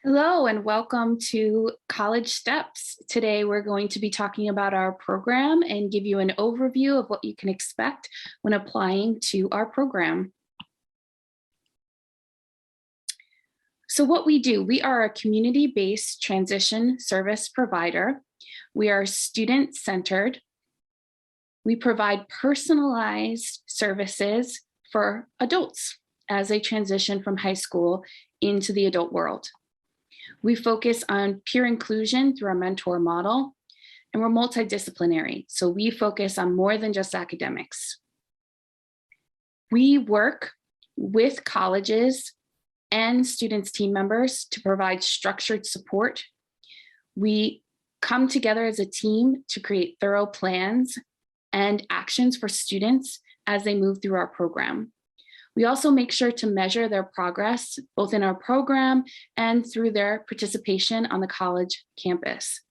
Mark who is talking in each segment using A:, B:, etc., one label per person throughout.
A: Hello and welcome to College Steps. Today we're going to be talking about our program and give you an overview of what you can expect when applying to our program. So what we do, we are a community-based transition service provider. We are student-centered. We provide personalized services for adults as they transition from high school into the adult world. We focus on peer inclusion through our mentor model, and we're multidisciplinary. So we focus on more than just academics. We work with colleges and students' team members to provide structured support. We come together as a team to create thorough plans and actions for students as they move through our program. We also make sure to measure their progress, both in our program and through their participation on the college campus.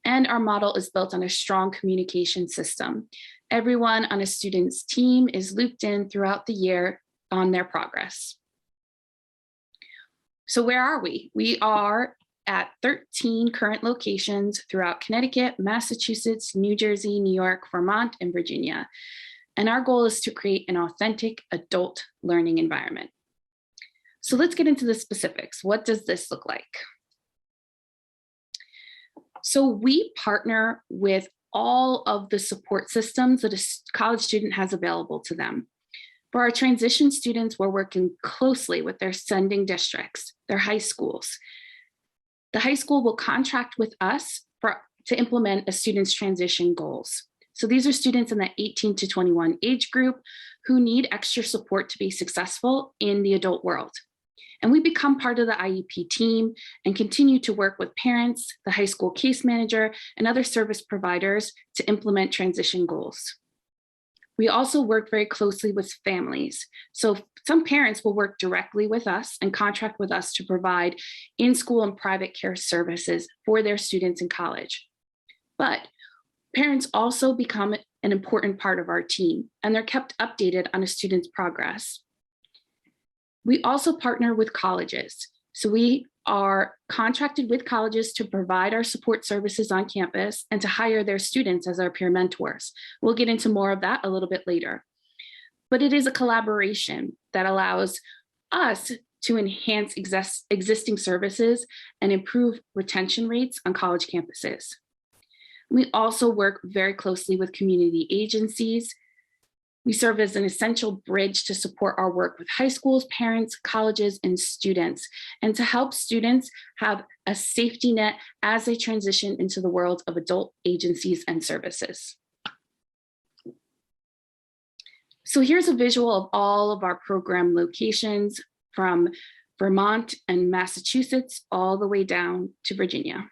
A: And our model is built on a strong communication system. Everyone on a student's team is looped in throughout the year on their progress. So where are we? We are at 13 current locations throughout Connecticut, Massachusetts, New Jersey, New York, Vermont, and Virginia. And our goal is to create an authentic adult learning environment. So let's get into the specifics. What does this look like? So we partner with all of the support systems that a college student has available to them. For our transition students, we're working closely with their sending districts, their high schools. The high school will contract with us to implement a student's transition goals. So these are students in the 18 to 21 age group who need extra support to be successful in the adult world. And we become part of the IEP team and continue to work with parents, the high school case manager, and other service providers to implement transition goals. We also work very closely with families. So some parents will work directly with us and contract with us to provide in-school and private care services for their students in college. But parents also become an important part of our team, and they're kept updated on a student's progress. We also partner with colleges. So we are contracted with colleges to provide our support services on campus and to hire their students as our peer mentors. We'll get into more of that a little bit later. But it is a collaboration that allows us to enhance existing services and improve retention rates on college campuses. We also work very closely with community agencies. We serve as an essential bridge to support our work with high schools, parents, colleges, and students, and to help students have a safety net as they transition into the world of adult agencies and services. So here's a visual of all of our program locations from Vermont and Massachusetts all the way down to Virginia.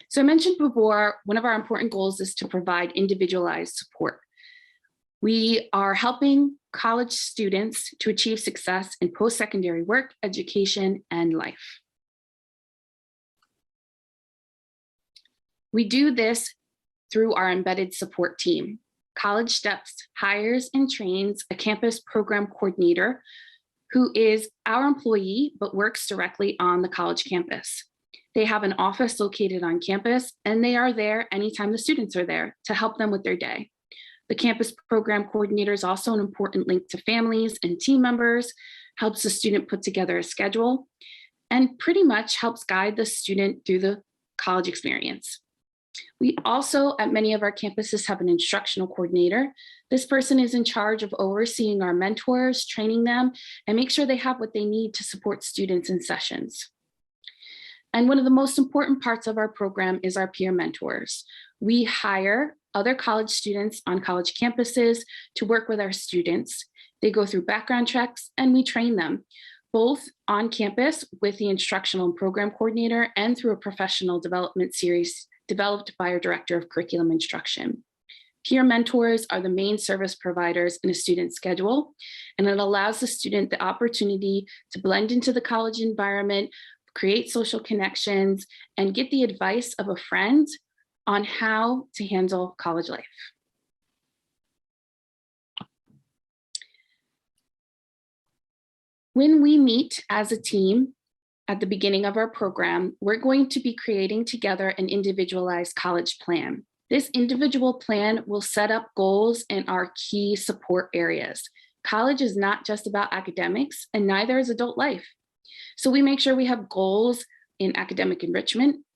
A: So I mentioned before, one of our important goals is to provide individualized support. We are helping college students to achieve success in post-secondary work, education, and life. We do this through our embedded support team. College Steps hires and trains a campus program coordinator who is our employee but works directly on the college campus. They have an office located on campus, and they are there anytime the students are there to help them with their day. The campus program coordinator is also an important link to families and team members, helps the student put together a schedule, and pretty much helps guide the student through the college experience. We also, at many of our campuses, have an instructional coordinator. This person is in charge of overseeing our mentors, training them, and make sure they have what they need to support students in sessions. And one of the most important parts of our program is our peer mentors. We hire other college students on college campuses to work with our students. They go through background checks and we train them, both on campus with the instructional and program coordinator and through a professional development series developed by our director of curriculum instruction. Peer mentors are the main service providers in a student's schedule, and it allows the student the opportunity to blend into the college environment, create social connections, and get the advice of a friend on how to handle college life. When we meet as a team at the beginning of our program, we're going to be creating together an individualized college plan. This individual plan will set up goals in our key support areas. College is not just about academics, and neither is adult life. So we make sure we have goals in academic enrichment.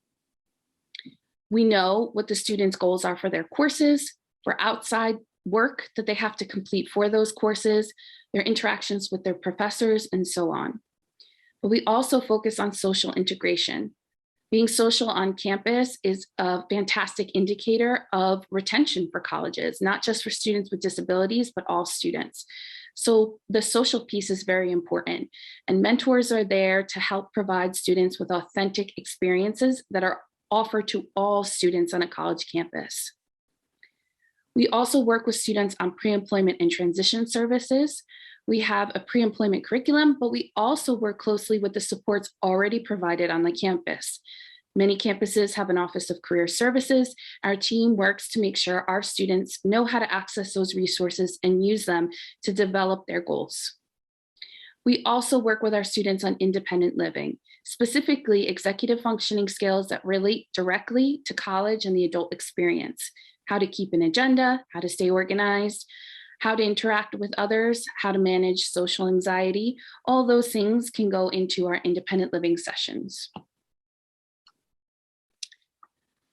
A: We know what the students' goals are for their courses, for outside work that they have to complete for those courses, their interactions with their professors, and so on. But we also focus on social integration. Being social on campus is a fantastic indicator of retention for colleges, not just for students with disabilities, but all students. So the social piece is very important, and mentors are there to help provide students with authentic experiences that are offered to all students on a college campus. We also work with students on pre-employment and transition services. We have a pre-employment curriculum, but we also work closely with the supports already provided on the campus. Many campuses have an Office of Career Services. Our team works to make sure our students know how to access those resources and use them to develop their goals. We also work with our students on independent living, specifically executive functioning skills that relate directly to college and the adult experience, how to keep an agenda, how to stay organized, how to interact with others, how to manage social anxiety. All those things can go into our independent living sessions.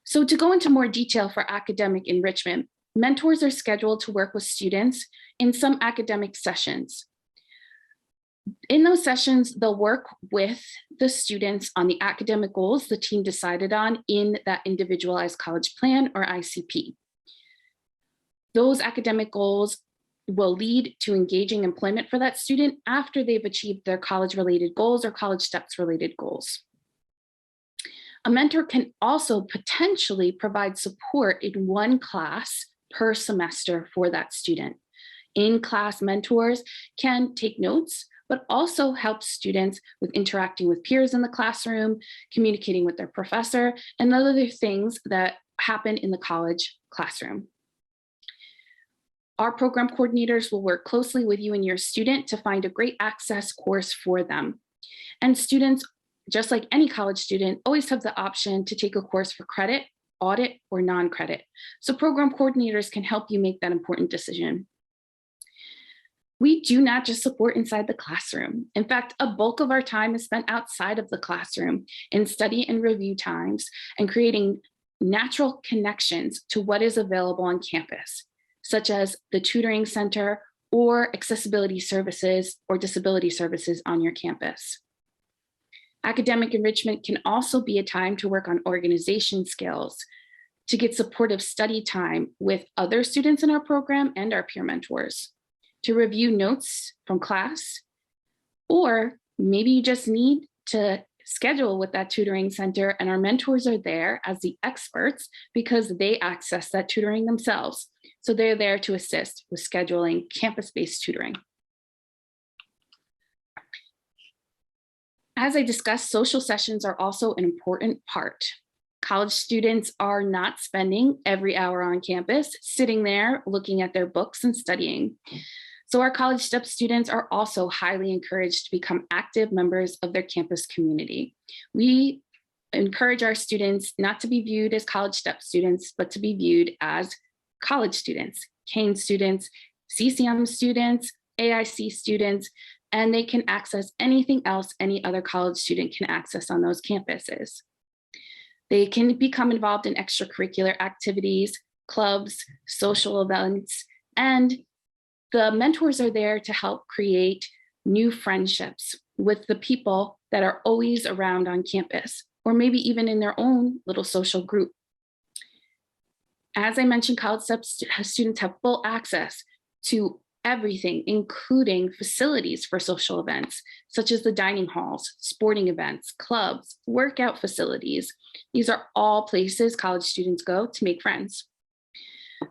A: So to go into more detail for academic enrichment, mentors are scheduled to work with students in some academic sessions. In those sessions, they'll work with the students on the academic goals the team decided on in that individualized college plan or ICP. Those academic goals will lead to engaging employment for that student after they've achieved their college-related goals or college steps-related goals. A mentor can also potentially provide support in one class per semester for that student. In-class mentors can take notes, but also help students with interacting with peers in the classroom, communicating with their professor, and other things that happen in the college classroom. Our program coordinators will work closely with you and your student to find a great access course for them. And students, just like any college student, always have the option to take a course for credit, audit, or non-credit. So program coordinators can help you make that important decision. We do not just support inside the classroom. In fact, a bulk of our time is spent outside of the classroom in study and review times and creating natural connections to what is available on campus, such as the tutoring center or accessibility services or disability services on your campus. Academic enrichment can also be a time to work on organization skills, to get supportive study time with other students in our program and our peer mentors, to review notes from class, or maybe you just need to schedule with that tutoring center and our mentors are there as the experts because they access that tutoring themselves. So they're there to assist with scheduling campus-based tutoring. As I discussed, social sessions are also an important part. College students are not spending every hour on campus sitting there looking at their books and studying. So our College Step students are also highly encouraged to become active members of their campus community. We encourage our students not to be viewed as College Step students, but to be viewed as college students, Kane students, CCM students, AIC students, and they can access anything else any other college student can access on those campuses. They can become involved in extracurricular activities, clubs, social events, and the mentors are there to help create new friendships with the people that are always around on campus, or maybe even in their own little social group. As I mentioned, College Step students have full access to everything, including facilities for social events, such as the dining halls, sporting events, clubs, workout facilities. These are all places college students go to make friends.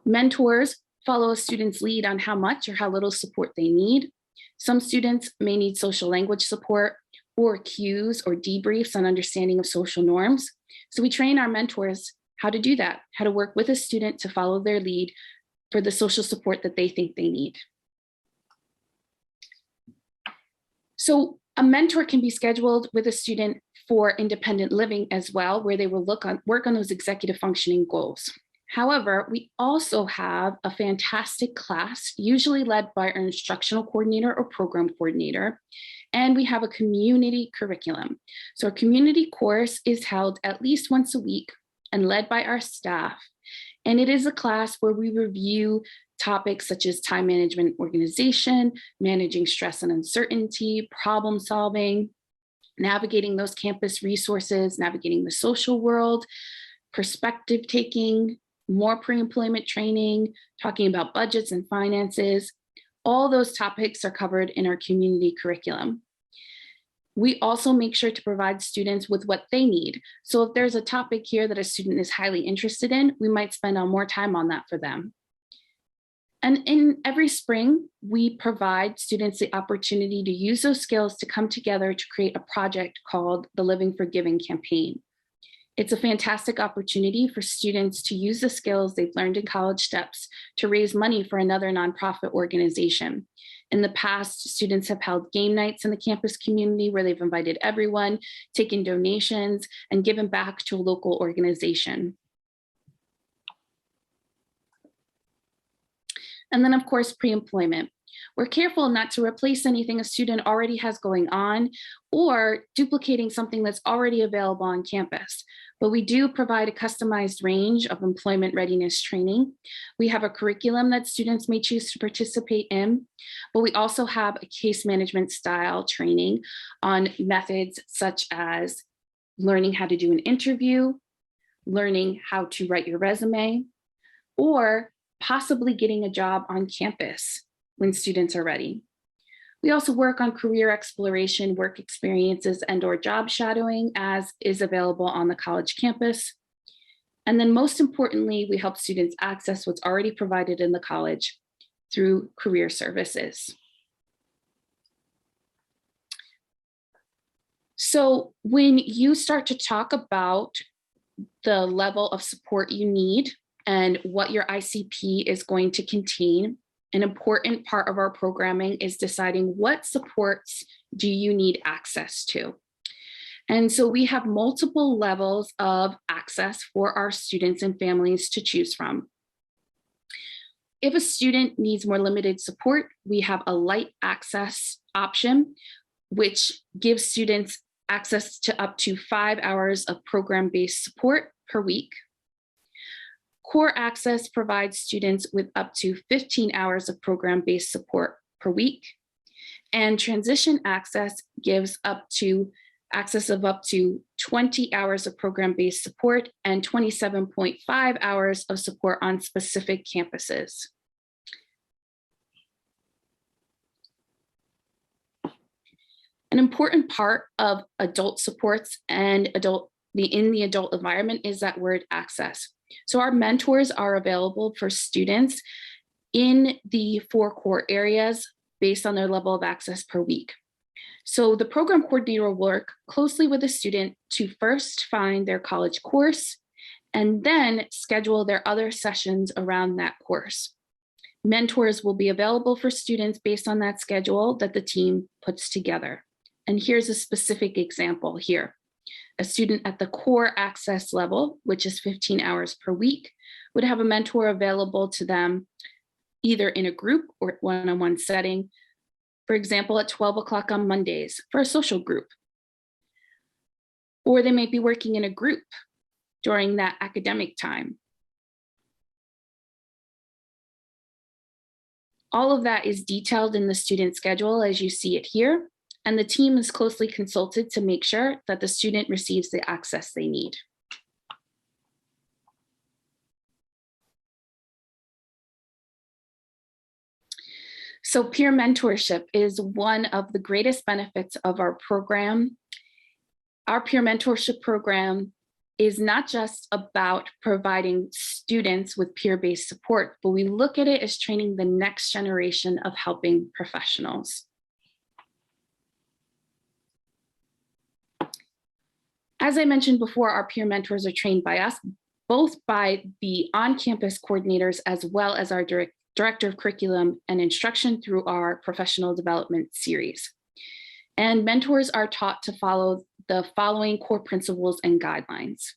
A: Mentors follow a student's lead on how much or how little support they need. Some students may need social language support or cues or debriefs on understanding of social norms. So we train our mentors how to do that, how to work with a student to follow their lead for the social support that they think they need. So a mentor can be scheduled with a student for independent living as well, where they will work on those executive functioning goals. However, we also have a fantastic class, usually led by our instructional coordinator or program coordinator, and we have a community curriculum. So our community course is held at least once a week and led by our staff. And it is a class where we review topics such as time management, organization, managing stress and uncertainty, problem solving, navigating those campus resources, navigating the social world, perspective taking, more pre-employment training, talking about budgets and finances. All those topics are covered in our community curriculum. We also make sure to provide students with what they need. So if there's a topic here that a student is highly interested in, we might spend more time on that for them. And in every spring, we provide students the opportunity to use those skills to come together to create a project called the Living for Giving campaign. It's a fantastic opportunity for students to use the skills they've learned in College Steps to raise money for another nonprofit organization. In the past, students have held game nights in the campus community where they've invited everyone, taken donations, and given back to a local organization. And then, of course, pre-employment. We're careful not to replace anything a student already has going on or duplicating something that's already available on campus. But we do provide a customized range of employment readiness training. We have a curriculum that students may choose to participate in, but we also have a case management style training on methods such as learning how to do an interview, learning how to write your resume, or possibly getting a job on campus when students are ready. We also work on career exploration, work experiences, and/or job shadowing as is available on the college campus. And then most importantly, we help students access what's already provided in the college through career services. So when you start to talk about the level of support you need and what your ICP is going to contain, an important part of our programming is deciding what supports do you need access to. And so we have multiple levels of access for our students and families to choose from. If a student needs more limited support, we have a light access option, which gives students access to up to 5 hours of program-based support per week. Core Access provides students with up to 15 hours of program-based support per week. And Transition Access gives access of up to 20 hours of program-based support and 27.5 hours of support on specific campuses. An important part of adult supports and in the adult environment is that word access. So our mentors are available for students in the 4 core areas based on their level of access per week. So the program coordinator will work closely with the student to first find their college course and then schedule their other sessions around that course. Mentors will be available for students based on that schedule that the team puts together. And here's a specific example here. A student at the core access level, which is 15 hours per week, would have a mentor available to them either in a group or one-on-one setting, for example, at 12 o'clock on Mondays for a social group. Or they may be working in a group during that academic time. All of that is detailed in the student schedule as you see it here. And the team is closely consulted to make sure that the student receives the access they need. So peer mentorship is one of the greatest benefits of our program. Our peer mentorship program is not just about providing students with peer-based support, but we look at it as training the next generation of helping professionals. As I mentioned before, our peer mentors are trained by us, both by the on-campus coordinators as well as our Director of Curriculum and Instruction through our professional development series. And mentors are taught to follow the following core principles and guidelines.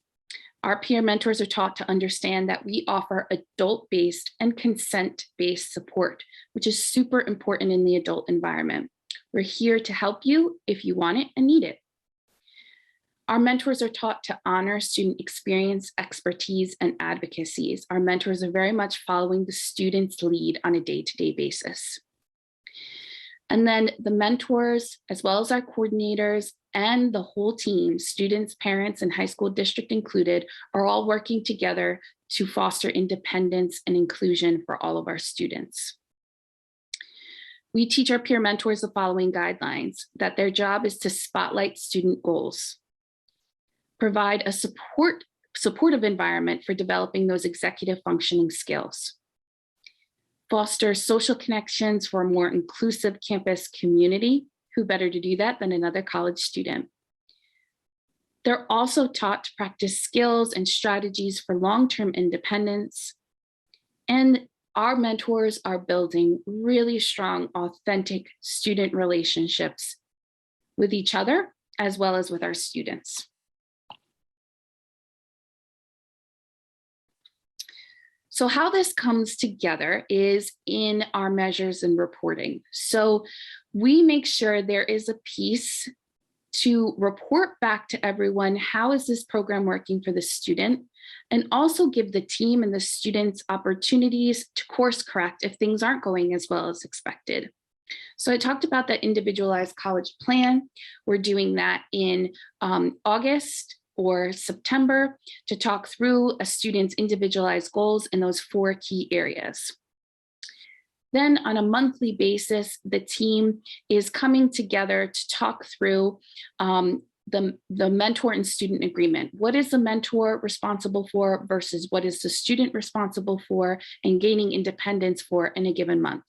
A: Our peer mentors are taught to understand that we offer adult-based and consent-based support, which is super important in the adult environment. We're here to help you if you want it and need it. Our mentors are taught to honor student experience, expertise, and advocacies. Our mentors are very much following the student's lead on a day-to-day basis. And then the mentors, as well as our coordinators and the whole team, students, parents, and high school district included, are all working together to foster independence and inclusion for all of our students. We teach our peer mentors the following guidelines: that their job is to spotlight student goals, provide a supportive environment for developing those executive functioning skills, foster social connections for a more inclusive campus community. Who better to do that than another college student? They're also taught to practice skills and strategies for long-term independence. And our mentors are building really strong, authentic student relationships with each other, as well as with our students. So how this comes together is in our measures and reporting. So we make sure there is a piece to report back to everyone, how is this program working for the student, and also give the team and the students opportunities to course correct if things aren't going as well as expected. So I talked about that individualized college plan. We're doing that in August or September to talk through a student's individualized goals in those 4 key areas. Then on a monthly basis, the team is coming together to talk through the mentor and student agreement. What is the mentor responsible for versus what is the student responsible for and gaining independence for in a given month?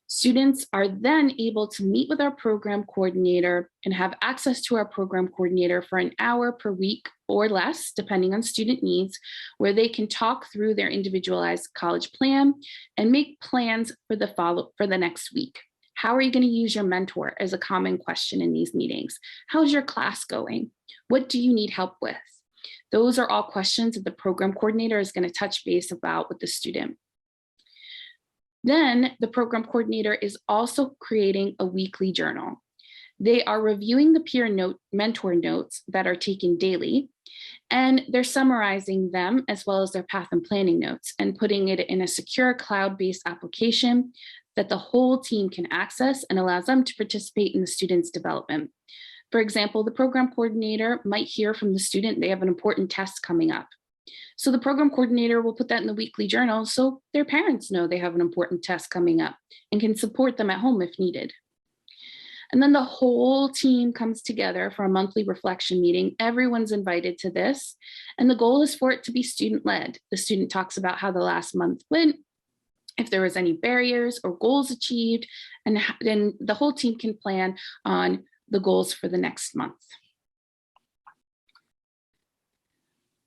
A: Students are then able to meet with our program coordinator and have access to our program coordinator for an hour per week or less, depending on student needs, where they can talk through their individualized college plan and make plans for the next week. How are you going to use your mentor is a common question in these meetings. How's your class going? What do you need help with? Those are all questions that the program coordinator is going to touch base about with the student. Then the program coordinator is also creating a weekly journal. They are reviewing the peer mentor notes that are taken daily, and they're summarizing them as well as their path and planning notes and putting it in a secure cloud-based application that the whole team can access and allows them to participate in the student's development. For example, the program coordinator might hear from the student they have an important test coming up. So the program coordinator will put that in the weekly journal so their parents know they have an important test coming up and can support them at home if needed. And then the whole team comes together for a monthly reflection meeting. Everyone's invited to this. And the goal is for it to be student-led. The student talks about how the last month went, if there was any barriers or goals achieved, and then the whole team can plan on the goals for the next month.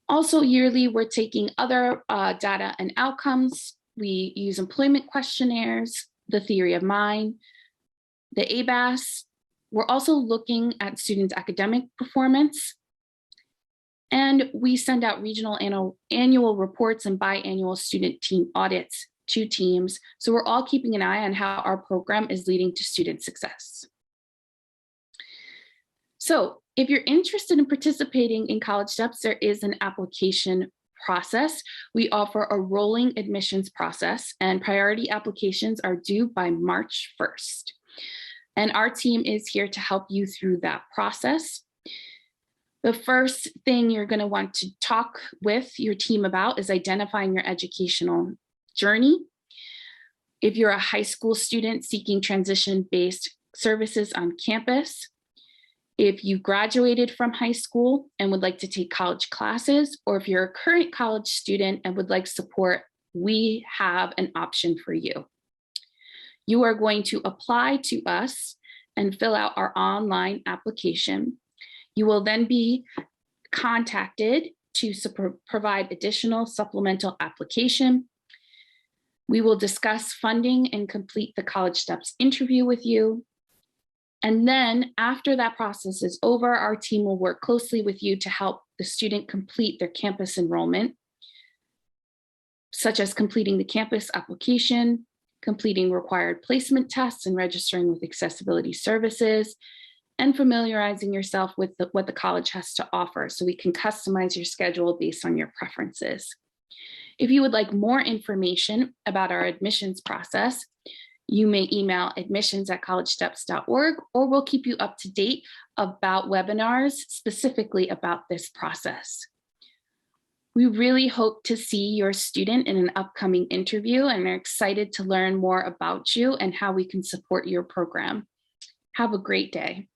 A: Also yearly, we're taking other data and outcomes. We use employment questionnaires, the theory of mind, the ABAS. We're also looking at students' academic performance. And we send out regional annual reports and biannual student team audits to teams. So we're all keeping an eye on how our program is leading to student success. So if you're interested in participating in College Steps, there is an application process. We offer a rolling admissions process, and priority applications are due by March 1st. And our team is here to help you through that process. The first thing you're going to want to talk with your team about is identifying your educational journey. If you're a high school student seeking transition-based services on campus, if you graduated from high school and would like to take college classes, or if you're a current college student and would like support, we have an option for you. You are going to apply to us and fill out our online application. You will then be contacted to provide additional supplemental application. We will discuss funding and complete the College Steps interview with you. And then after that process is over, our team will work closely with you to help the student complete their campus enrollment, such as completing the campus application, completing required placement tests and registering with accessibility services, and familiarizing yourself with what the college has to offer so we can customize your schedule based on your preferences. If you would like more information about our admissions process, you may email admissions@collegesteps.org, or we'll keep you up to date about webinars specifically about this process. We really hope to see your student in an upcoming interview and are excited to learn more about you and how we can support your program. Have a great day.